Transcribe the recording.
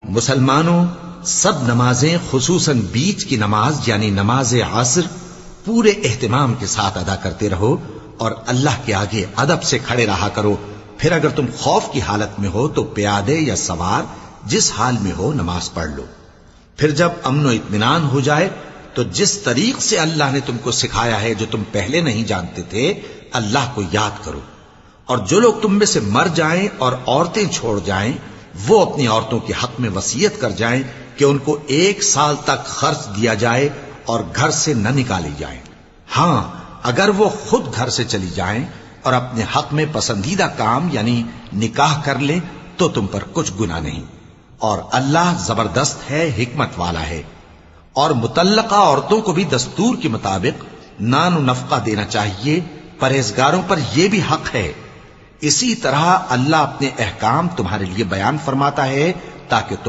مسلمانوں، سب نمازیں خصوصاً بیچ کی نماز یعنی نماز عصر پورے اہتمام کے ساتھ ادا کرتے رہو اور اللہ کے آگے ادب سے کھڑے رہا کرو. پھر اگر تم خوف کی حالت میں ہو تو پیادے یا سوار جس حال میں ہو نماز پڑھ لو. پھر جب امن و اطمینان ہو جائے تو جس طریق سے اللہ نے تم کو سکھایا ہے جو تم پہلے نہیں جانتے تھے اللہ کو یاد کرو. اور جو لوگ تم میں سے مر جائیں اور عورتیں چھوڑ جائیں وہ اپنی عورتوں کے حق میں وصیت کر جائیں کہ ان کو 1 سال تک خرچ دیا جائے اور گھر سے نہ نکالی جائیں. ہاں اگر وہ خود گھر سے چلی جائیں اور اپنے حق میں پسندیدہ کام یعنی نکاح کر لیں تو تم پر کچھ گناہ نہیں. اور اللہ زبردست ہے، حکمت والا ہے. اور مطلقہ عورتوں کو بھی دستور کے مطابق نان و نفقہ دینا چاہیے. پرہیزگاروں پر یہ بھی حق ہے. اسی طرح اللہ اپنے احکام تمہارے لیے بیان فرماتا ہے تاکہ تم